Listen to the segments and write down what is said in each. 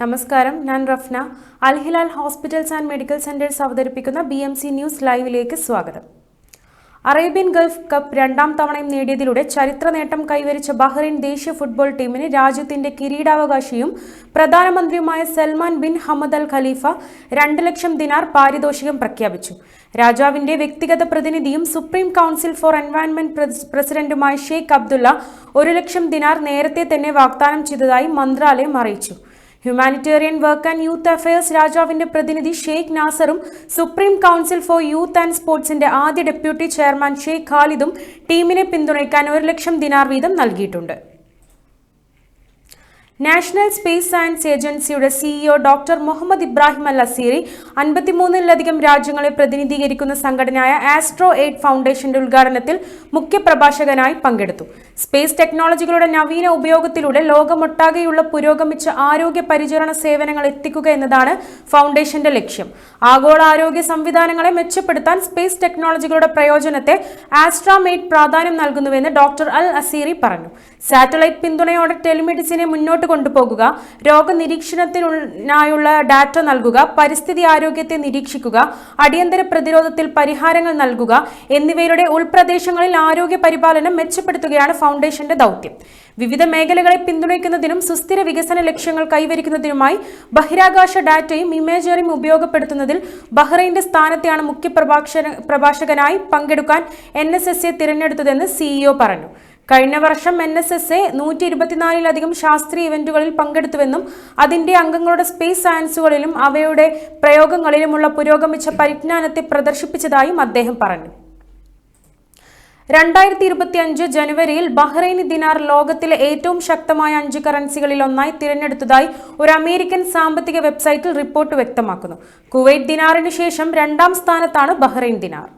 നമസ്കാരം, ഞാൻ Rafna. Al Hilal hospitals and medical centres അവതരിപ്പിക്കുന്ന BMC ന്യൂസ് ലൈവിലേക്ക് സ്വാഗതം. അറേബ്യൻ ഗൾഫ് കപ്പ് രണ്ടാം തവണയും നേടിയതിലൂടെ ചരിത്ര നേട്ടം കൈവരിച്ച ബഹ്റൈൻ ദേശീയ ഫുട്ബോൾ ടീമിന് രാജ്യത്തിന്റെ കിരീടാവകാശിയും പ്രധാനമന്ത്രിയുമായ സൽമാൻ ബിൻ ഹമദ് അൽ ഖലീഫ 2 ലക്ഷം ദിനാർ പാരിതോഷികം പ്രഖ്യാപിച്ചു. രാജാവിന്റെ വ്യക്തിഗത പ്രതിനിധിയും സുപ്രീം കൗൺസിൽ ഫോർ എൻവയൺമെന്റ് പ്രസിഡന്റുമായ ഷെയ്ഖ് അബ്ദുള്ള 1 ലക്ഷം ദിനാർ നേരത്തെ തന്നെ വാഗ്ദാനം ചെയ്തതായി മന്ത്രാലയം അറിയിച്ചു. Humanitarian work and youth affairs രാജാവിന്റെ പ്രതിനിധി ഷെയ്ഖ് നാസറും supreme council for youth and സ്പോർട്സിന്റെ ആദ്യ ഡെപ്യൂട്ടി ചെയർമാൻ ഷെയ്ഖ് ഖാലിദും ടീമിനെ പിന്തുണയ്ക്കാൻ 1 ലക്ഷം ദിനാർ വീതം നൽകിയിട്ടുണ്ട്. നാഷണൽ സ്പേസ് സയൻസ് ഏജൻസിയുടെ CEO ഡോക്ടർ മുഹമ്മദ് ഇബ്രാഹിം അൽ അസീറി 53-ലധികം രാജ്യങ്ങളെ പ്രതിനിധീകരിക്കുന്ന സംഘടനയായ ആസ്ട്രോ 8 ഫൗണ്ടേഷന്റെ ഉദ്ഘാടനത്തിൽ മുഖ്യപ്രഭാഷകനായി പങ്കെടുത്തു. സ്പേസ് ടെക്നോളജികളുടെ നവീന ഉപയോഗത്തിലൂടെ ലോകമൊട്ടാകെയുള്ള പുരോഗമിച്ച ആരോഗ്യ പരിചരണ സേവനങ്ങൾ എത്തിക്കുക എന്നതാണ് ഫൗണ്ടേഷന്റെ ലക്ഷ്യം. ആഗോള ആരോഗ്യ സംവിധാനങ്ങളെ മെച്ചപ്പെടുത്താൻ സ്പേസ് ടെക്നോളജികളുടെ പ്രയോജനത്തെ ആസ്ട്രോമേറ്റ് പ്രാധാന്യം നൽകുന്നുവെന്ന് ഡോക്ടർ അൽ അസീറി പറഞ്ഞു. സാറ്റലൈറ്റ് പിന്തുണയോടെ ടെലിമെഡിസിനെ മുന്നോട്ട് കൊണ്ടുപോകുക, രോഗനിരീക്ഷണത്തിനായുള്ള ഡാറ്റ നൽകുക, പരിസ്ഥിതി ആരോഗ്യത്തെ നിരീക്ഷിക്കുക, അടിയന്തര പ്രതിരോധത്തിൽ പരിഹാരങ്ങൾ നൽകുക എന്നിവയുടെ ഉൾപ്രദേശങ്ങളിൽ ആരോഗ്യ പരിപാലനം മെച്ചപ്പെടുത്തുകയാണ് ഫൗണ്ടേഷന്റെ ദൗത്യം. വിവിധ മേഖലകളെ പിന്തുണയ്ക്കുന്നതിനും സുസ്ഥിര വികസന ലക്ഷ്യങ്ങൾ കൈവരിക്കുന്നതിനുമായി ബഹിരാകാശ ഡാറ്റയും ഇമേജറിയും ഉപയോഗപ്പെടുത്തുന്നതിൽ ബഹ്റൈന്റെ സ്ഥാനത്തെയാണ് മുഖ്യ പ്രഭാഷകനായി പങ്കെടുക്കാൻ NSSA തിരഞ്ഞെടുത്തതെന്ന് CEO പറഞ്ഞു. കഴിഞ്ഞ വർഷം NSSA 124-ലധികം ശാസ്ത്രീയ ഇവന്റുകളിൽ പങ്കെടുത്തുവെന്നും അതിന്റെ അംഗങ്ങളുടെ സ്പേസ് സയൻസുകളിലും അവയുടെ പ്രയോഗങ്ങളിലുമുള്ള പുരോഗമിച്ച പരിജ്ഞാനത്തെ പ്രദർശിപ്പിച്ചതായും അദ്ദേഹം പറഞ്ഞു. 2025 ജനുവരിയിൽ ബഹ്റൈനി ദിനാർ ലോകത്തിലെ ഏറ്റവും ശക്തമായ 5 കറൻസികളിൽ ഒന്നായി തിരഞ്ഞെടുത്തതായി ഒരു അമേരിക്കൻ സാമ്പത്തിക വെബ്സൈറ്റിൽ റിപ്പോർട്ട് വ്യക്തമാക്കുന്നു. കുവൈറ്റ് ദിനാറിന് ശേഷം 2ാം സ്ഥാനത്താണ് ബഹ്റൈൻ ദിനാർ.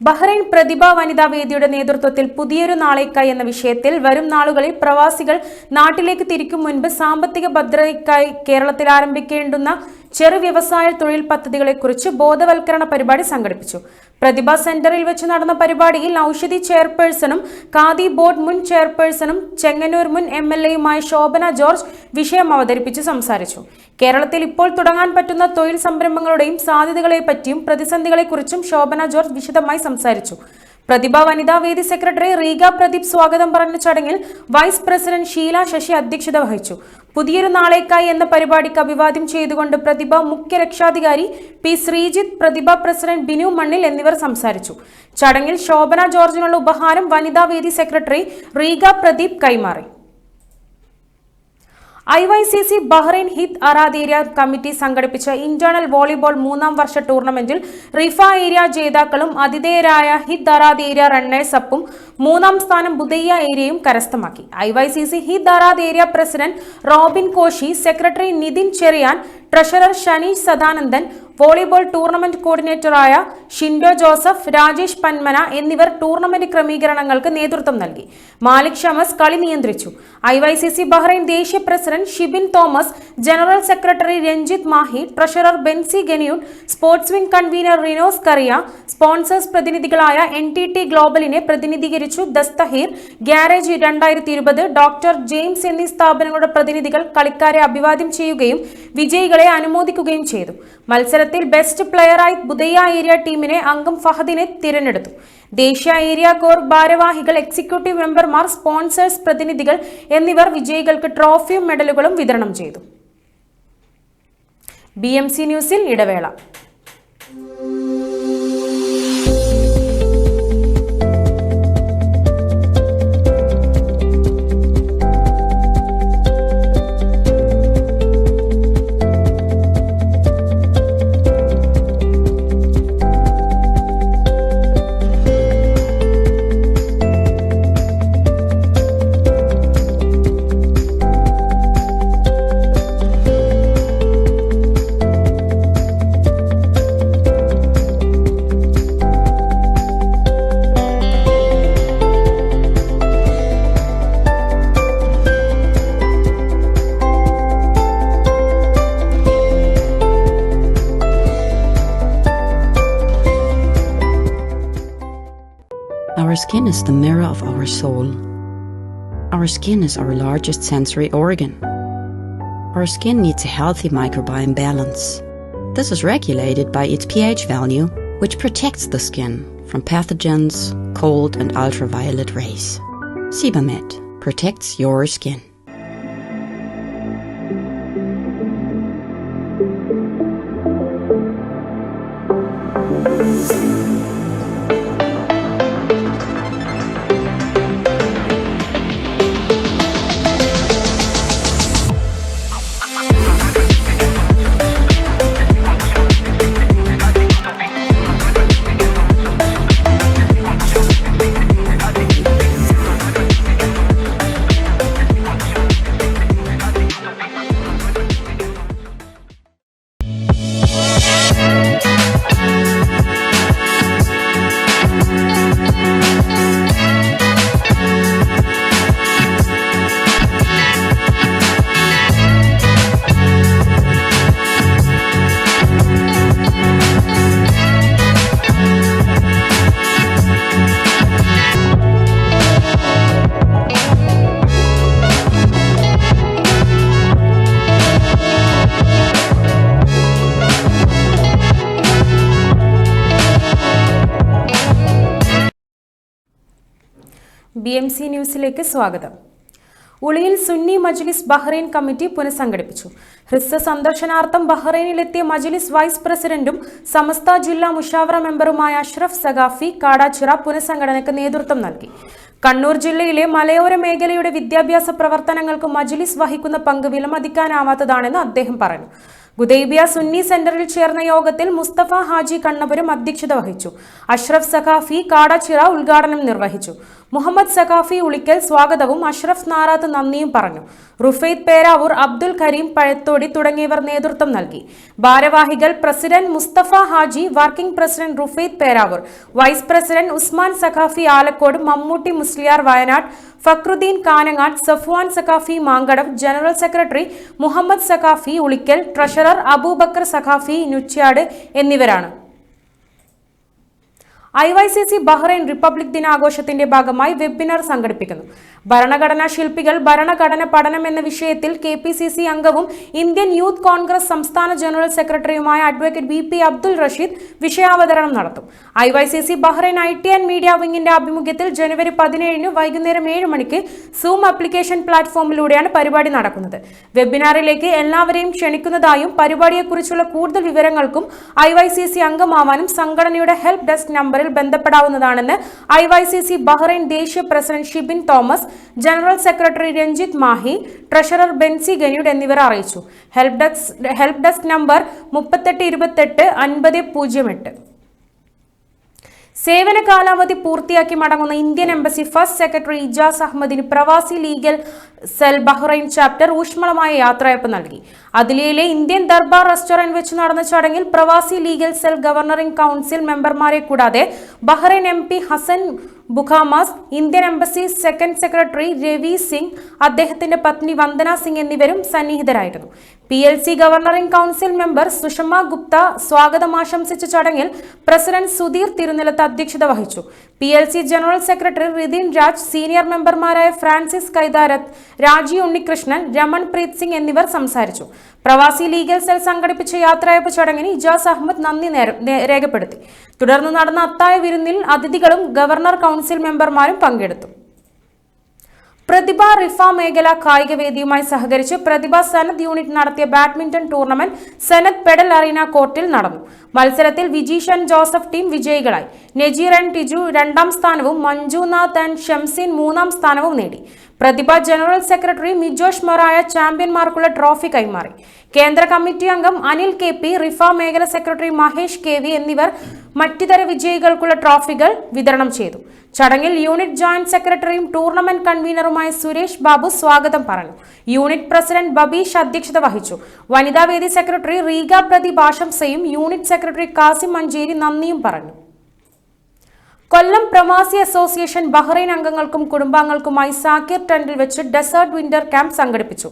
ബഹ്റൈൻ പ്രതിഭ വനിതാ വേദിയുടെ നേതൃത്വത്തിൽ പുതിയൊരു നാളേക്കായി എന്ന വിഷയത്തിൽ വരും നാളുകളിൽ പ്രവാസികൾ നാട്ടിലേക്ക് തിരിക്കും മുൻപ് സാമ്പത്തിക ഭദ്രതയ്ക്കായി കേരളത്തിൽ ആരംഭിക്കേണ്ടുന്ന ചെറു വ്യവസായ തൊഴിൽ പദ്ധതികളെക്കുറിച്ച് ബോധവൽക്കരണ പരിപാടി സംഘടിപ്പിച്ചു. പ്രതിഭ സെന്ററിൽ വെച്ച് നടന്ന പരിപാടിയിൽ ഔഷധി ചെയർപേഴ്സണും ഖാദി ബോർഡ് മുൻ ചെയർപേഴ്സണും ചെങ്ങന്നൂർ മുൻ MLAയുമായ ശോഭന ജോർജ് വിഷയം അവതരിപ്പിച്ച് സംസാരിച്ചു. കേരളത്തിൽ ഇപ്പോൾ തുടങ്ങാൻ പറ്റുന്ന തൊഴിൽ സംരംഭങ്ങളുടെയും സാധ്യതകളെപ്പറ്റിയും പ്രതിസന്ധികളെക്കുറിച്ചും ശോഭന ജോർജ് വിശദമായി സംസാരിച്ചു. പ്രതിഭ വനിതാ വേദി സെക്രട്ടറി റീഗ പ്രദീപ് സ്വാഗതം പറഞ്ഞ ചടങ്ങിൽ വൈസ് പ്രസിഡന്റ് ഷീല ശശി അധ്യക്ഷത വഹിച്ചു. പുതിയൊരു നാളേക്കായി എന്ന പരിപാടിക്ക് അഭിവാദ്യം ചെയ്തുകൊണ്ട് പ്രതിഭ മുഖ്യ രക്ഷാധികാരി P. ശ്രീജിത്ത്, പ്രതിഭ പ്രസിഡന്റ് ബിനു മണ്ണിൽ എന്നിവർ സംസാരിച്ചു. ചടങ്ങിൽ ശോഭന ജോർജിനുള്ള ഉപഹാരം വനിതാ വേദി സെക്രട്ടറി റീഗ പ്രദീപ് കൈമാറി. IYCC Bahrain Hidd Arad area committee സംഘടിപ്പിച്ച ഇന്റേണൽ വോളിബോൾ 3ാം വർഷ ടൂർണമെന്റിൽ റിഫ ഏരിയ ജേതാക്കളും ആതിഥേയരായ ഹിദ് അറാദ് ഏരിയ റണ്ണേഴ്സ് അപ്പും 3ാം സ്ഥാനം ബുദയ്യ ഏരിയയും കരസ്ഥമാക്കി. IYCC Hidd Arad area president Robin Koshy, secretary Nithin Cherian, treasurer Shaneesh Sadanandan, volleyball tournament കോർഡിനേറ്ററായ ഷിൻഡോ ജോസഫ്, രാജേഷ് പന്മന എന്നിവർ ടൂർണമെന്റ് ക്രമീകരണങ്ങൾക്ക് നേതൃത്വം നൽകി. മാലിക് ഷമസ് കളി നിയന്ത്രിച്ചു. IYCC ബഹ്റൈൻ ദേശീയ president Shibin Thomas, general secretary Ranjith Mahi, treasurer Bency Ganiyoon, sports wing convener Rinos Kariya, sponsors പ്രതിനിധികളായ NTT ഗ്ലോബലിനെ പ്രതിനിധീകരിച്ചു ദസ്തഹീർ, ഗ്യാരേജ് 2020, ഡോക്ടർ ജെയിംസ് എന്നീ സ്ഥാപനങ്ങളുടെ പ്രതിനിധികൾ കളിക്കാരെ അഭിവാദ്യം ചെയ്യുകയും വിജയികളെ അനുമോദിക്കുകയും ചെയ്തു. മത്സരത്തിൽ ബെസ്റ്റ് പ്ലെയറായി ബുദയ്യ ഏരിയ ടീമിനെ അംഗം ഫഹദിനെ തിരഞ്ഞെടുത്തു. ദേശീയ ഏരിയ കോർ ഭാരവാഹികൾ, എക്സിക്യൂട്ടീവ് മെമ്പർമാർ, സ്പോൺസേഴ്സ് പ്രതിനിധികൾ എന്നിവർ വിജയികൾക്ക് ട്രോഫിയും മെഡലുകളും വിതരണം ചെയ്തു. BMC ന്യൂസിൽ ഇടവേള. Our skin is the mirror of our soul. Our skin is our largest sensory organ. Our skin needs a healthy microbiome balance. This is regulated by its pH value, which protects the skin from pathogens, cold and ultraviolet rays. Sebamed protects your skin. BMC ന്യൂസിലേക്ക് സ്വാഗതം. ഉളിയിൽ സുന്നി മജ്ലിസ് Bahrain committee പുനഃസംഘടിപ്പിച്ചു. ഹ്രസ്വ സന്ദർശനാർത്ഥം ബഹ്റൈനിലെത്തിയ മജ്ലിസ് vice പ്രസിഡന്റും സമസ്ത ജില്ലാ മുഷാവറ മെമ്പറുമായ അഷ്റഫ് സഖാഫി കാടാച്ചിറ പുനഃസംഘടനയ്ക്ക് നേതൃത്വം നൽകി. കണ്ണൂർ ജില്ലയിലെ മലയോര മേഖലയുടെ വിദ്യാഭ്യാസ പ്രവർത്തനങ്ങൾക്ക് മജ്ലിസ് വഹിക്കുന്ന പങ്ക് വിലമതിക്കാനാവാത്തതാണെന്ന് അദ്ദേഹം പറഞ്ഞു. ഗുദൈബിയ സുന്നി സെന്ററിൽ ചേർന്ന യോഗത്തിൽ മുസ്തഫ ഹാജി കണ്ണപുരം അധ്യക്ഷത വഹിച്ചു. അഷ്റഫ് സഖാഫി കാടാച്ചിറ ഉദ്ഘാടനം നിർവഹിച്ചു. മുഹമ്മദ് സഖാഫി ഉളിക്കൽ സ്വാഗതവും അഷ്റഫ് നാറാത്ത് നന്ദിയും പറഞ്ഞു. റുഫൈദ് പേരാവൂർ, അബ്ദുൽ കരീം പഴത്തോടി തുടങ്ങിയവർ നേതൃത്വം നൽകി. ഭാരവാഹികൾ president Musthafa Haji, working president Rufaid Peravoor, vice president Usman Saqafi Alakode, Mammootty Musliyar Wayanad, Fakhruddeen Kanangad, Safwan Saqafi Mankadam, general secretary Muhammad Saqafi Ulikkal, treasurer Aboobacker Saqafi Nuchiyad എന്നിവരാണ്. IYCC ബഹ്റൈൻ റിപ്പബ്ലിക് ദിനാഘോഷത്തിന്റെ ഭാഗമായി വെബിനാർ സംഘടിപ്പിക്കുന്നു. ഭരണഘടനാ ശില്പികൾ ഭരണഘടന പഠനം എന്ന വിഷയത്തിൽ KPCC അംഗവും ഇന്ത്യൻ യൂത്ത് കോൺഗ്രസ് സംസ്ഥാന ജനറൽ സെക്രട്ടറിയുമായ അഡ്വക്കേറ്റ് VP അബ്ദുൾ റഷീദ് വിഷയാവതരണം നടത്തും. IYCC Bahrain IT and media വിങ്ങിന്റെ ആഭിമുഖ്യത്തിൽ ജനുവരി 17 വൈകുന്നേരം 7 മണിക്ക് സൂം ആപ്ലിക്കേഷൻ പ്ലാറ്റ്ഫോമിലൂടെയാണ് പരിപാടി നടക്കുന്നത്. വെബിനാറിലേക്ക് എല്ലാവരെയും ക്ഷണിക്കുന്നതായും പരിപാടിയെക്കുറിച്ചുള്ള കൂടുതൽ വിവരങ്ങൾക്കും IYCC അംഗമാവാനും സംഘടനയുടെ ഹെൽപ്പ് ഡെസ്ക് നമ്പറിൽ ബന്ധപ്പെടാവുന്നതാണെന്ന് IYCC ബഹ്റൈൻ ദേശീയ president Shibin Thomas, general secretary Ranjith Mahi, treasurer Bency Ganiyud എന്നിവർ അറിയിച്ചു. Help desk number 3828 5008. സേവന കാലാവധി പൂർത്തിയാക്കി മടങ്ങുന്ന Indian embassy first secretary Ijas അഹമ്മദിന് പ്രവാസി ലീഗൽ സെൽ ബഹ്റൈൻ ചാപ്റ്റർ ഊഷ്മളമായ യാത്രയയപ്പ് നൽകി. അദിലിയയിലെ ഇന്ത്യൻ ദർബാർ റെസ്റ്റോറന്റ് വെച്ച് നടന്ന ചടങ്ങിൽ പ്രവാസി ലീഗൽ സെൽ ഗവർണറിംഗ് കൗൺസിൽ മെമ്പർമാരെ കൂടാതെ Bahrain MP Hasan Bukhamas, Indian embassy second secretary Ravi Singh, അദ്ദേഹത്തിന്റെ പത്നി വന്ദന സിംഗ് എന്നിവരും സന്നിഹിതരായിരുന്നു. PLC governing council member Sushama Gupta സ്വാഗതം ആശംസിച്ച ചടങ്ങിൽ പ്രസിഡന്റ് സുധീർ തിരുനിലത്ത് അധ്യക്ഷത വഹിച്ചു. PLC general secretary Rithin Raj, senior മെമ്പർമാരായ ഫ്രാൻസിസ് കൈതാരത്ത്, രാജി ഉണ്ണികൃഷ്ണൻ, രമൺ പ്രീത് സിംഗ് എന്നിവർ സംസാരിച്ചു. പ്രവാസി ലീഗൽ സെൽ സംഘടിപ്പിച്ച യാത്രയയപ്പ് ചടങ്ങിന് ഇജാസ് അഹമ്മദ് നന്ദി രേഖപ്പെടുത്തി. തുടർന്ന് നടന്ന അത്താഴ വിരുന്നിൽ അതിഥികളും ഗവർണർ കൗൺസിൽ മെമ്പർമാരും പങ്കെടുത്തു. പ്രതിഭ റിഫ മേഖല കായിക വേദിയുമായി സഹകരിച്ച് പ്രതിഭ സനത് യൂണിറ്റ് നടത്തിയ ബാഡ്മിന്റൺ ടൂർണമെന്റ് സനത് പെഡൽ അറീന കോർട്ടിൽ നടന്നു. മത്സരത്തിൽ വിജീഷ് ആൻഡ് ജോസഫ് ടീം വിജയികളായി. നജീർ ആൻഡ് ടിജു 2ാം സ്ഥാനവും മഞ്ജുനാഥ് ആൻഡ് ഷംസീൻ 3ാം സ്ഥാനവും നേടി. പ്രതിഭ ജനറൽ സെക്രട്ടറി മിജോഷ് മൊറായ ചാമ്പ്യന്മാർക്കുള്ള ട്രോഫി കൈമാറി. കേന്ദ്ര കമ്മിറ്റി അംഗം അനിൽ KP, റിഫ മേഖല സെക്രട്ടറി മഹേഷ് KV എന്നിവർ മറ്റിതര വിജയികൾക്കുള്ള ട്രോഫികൾ വിതരണം ചെയ്തു. ചടങ്ങിൽ യൂണിറ്റ് ജോയിന്റ് സെക്രട്ടറിയും ടൂർണമെന്റ് കൺവീനറുമായ സുരേഷ് ബാബു സ്വാഗതം പറഞ്ഞു. യൂണിറ്റ് പ്രസിഡന്റ് ബബീഷ് അധ്യക്ഷത വഹിച്ചു. വനിതാവേദി secretary റീഗ Pradeep ആശംസയും unit secretary Kasim Manjeri നന്ദിയും പറഞ്ഞു. കൊല്ലം പ്രവാസി അസോസിയേഷൻ ബഹ്റൈൻ അംഗങ്ങൾക്കും കുടുംബാംഗങ്ങൾക്കുമായി സാക്കിർ ടെന്റിൽ വെച്ച് ഡെസേർട്ട് വിന്റർ ക്യാമ്പ് സംഘടിപ്പിച്ചു.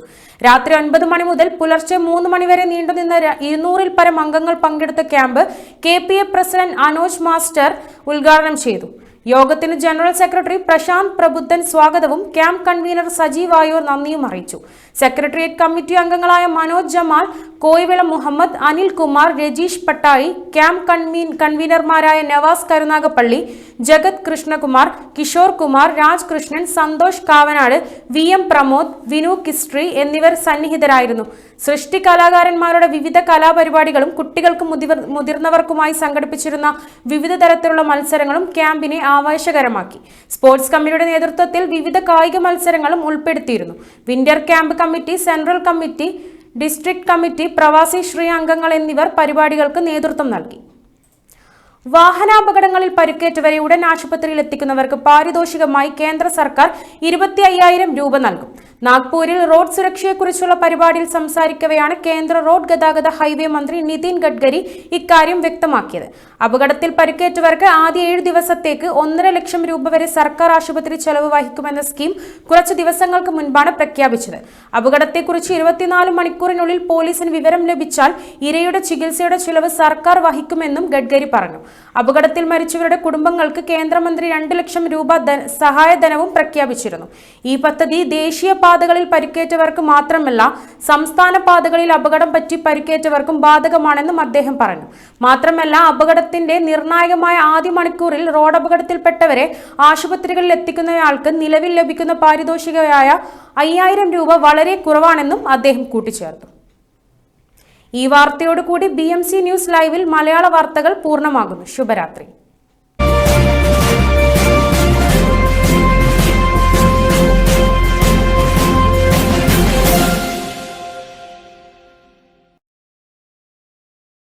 രാത്രി 9 മണി മുതൽ പുലർച്ചെ 3 മണി വരെ നീണ്ടുനിന്ന 200-ൽ പരം അംഗങ്ങൾ പങ്കെടുത്ത camp KPA president Anoj master ഉദ്ഘാടനം ചെയ്തു. യോഗത്തിന് ജനറൽ സെക്രട്ടറി പ്രശാന്ത് പ്രബുദ്ധൻ സ്വാഗതവും ക്യാമ്പ് കൺവീനർ സജീവ് ആയോർ നന്ദിയും അറിയിച്ചു. സെക്രട്ടേറിയറ്റ് കമ്മിറ്റി അംഗങ്ങളായ മനോജ് ജമാൽ, കോയിവിള മുഹമ്മദ്, അനിൽ കുമാർ, രജീഷ് പട്ടായി, ക്യാമ്പ് കൺവീനർമാരായ നവാസ് കരുനാഗപ്പള്ളി, ജഗത് കൃഷ്ണകുമാർ, കിഷോർ കുമാർ, രാജ് കൃഷ്ണൻ, സന്തോഷ് കാവനാട്, VM പ്രമോദ്, വിനു കിസ്ട്രി എന്നിവർ സന്നിഹിതരായിരുന്നു. സൃഷ്ടി കലാകാരന്മാരുടെ വിവിധ കലാപരിപാടികളും കുട്ടികൾക്കും മുതിർന്നവർക്കുമായി സംഘടിപ്പിച്ചിരുന്ന വിവിധ തരത്തിലുള്ള മത്സരങ്ങളും ക്യാമ്പിനെ ആവേശകരമാക്കി. സ്പോർട്സ് കമ്മിറ്റിയുടെ നേതൃത്വത്തിൽ വിവിധ കായിക മത്സരങ്ങളും ഉൾപ്പെടുത്തിയിരുന്നു. Winter camp committee, central committee, district committee, പ്രവാസി ശ്രീ അംഗങ്ങൾ എന്നിവർ പരിപാടികൾക്ക് നേതൃത്വം നൽകി. വാഹനാപകടങ്ങളിൽ പരിക്കേറ്റവരെ ഉടൻ ആശുപത്രിയിൽ എത്തിക്കുന്നവർക്ക് പാരിതോഷികമായി കേന്ദ്ര സർക്കാർ 25,000 രൂപ നൽകും. നാഗ്പൂരിൽ റോഡ് സുരക്ഷയെക്കുറിച്ചുള്ള പരിപാടിയിൽ സംസാരിക്കവെയാണ് കേന്ദ്ര റോഡ് ഗതാഗത ഹൈവേ മന്ത്രി നിതിൻ ഗഡ്കരി ഇക്കാര്യം വ്യക്തമാക്കിയത്. അപകടത്തിൽ പരിക്കേറ്റവർക്ക് ആദ്യ 7 ദിവസത്തേക്ക് 1.5 ലക്ഷം രൂപ വരെ സർക്കാർ ആശുപത്രി ചെലവ് വഹിക്കുമെന്ന സ്കീം കുറച്ചു ദിവസങ്ങൾക്ക് മുൻപാണ് പ്രഖ്യാപിച്ചത്. അപകടത്തെക്കുറിച്ച് 24 മണിക്കൂറിനുള്ളിൽ പോലീസിന് വിവരം ലഭിച്ചാൽ ഇരയുടെ ചികിത്സയുടെ ചിലവ് സർക്കാർ വഹിക്കുമെന്നും ഗഡ്കരി പറഞ്ഞു. അപകടത്തിൽ മരിച്ചവരുടെ കുടുംബങ്ങൾക്ക് കേന്ദ്രമന്ത്രി 2 ലക്ഷം രൂപ സഹായധനവും പ്രഖ്യാപിച്ചിരുന്നു. ഈ പദ്ധതി ദേശീയ പാതകളിൽ പരിക്കേറ്റവർക്ക് മാത്രമല്ല, സംസ്ഥാന പാതകളിൽ അപകടം പറ്റി പരിക്കേറ്റവർക്കും ബാധകമാണെന്നും അദ്ദേഹം പറഞ്ഞു. മാത്രമല്ല, അപകടത്തിന്റെ നിർണായകമായ ആദ്യ മണിക്കൂറിൽ റോഡ് അപകടത്തിൽപ്പെട്ടവരെ ആശുപത്രികളിൽ എത്തിക്കുന്നയാൾക്ക് നിലവിൽ ലഭിക്കുന്ന പാരിതോഷികമായ 5,000 രൂപ വളരെ കുറവാണെന്നും അദ്ദേഹം കൂട്ടിച്ചേർത്തു. ഈ വാർത്തയോടുകൂടി BMC ന്യൂസ് ലൈവിൽ മലയാള വാർത്തകൾ പൂർണ്ണമാകുന്നു. ശുഭരാത്രി.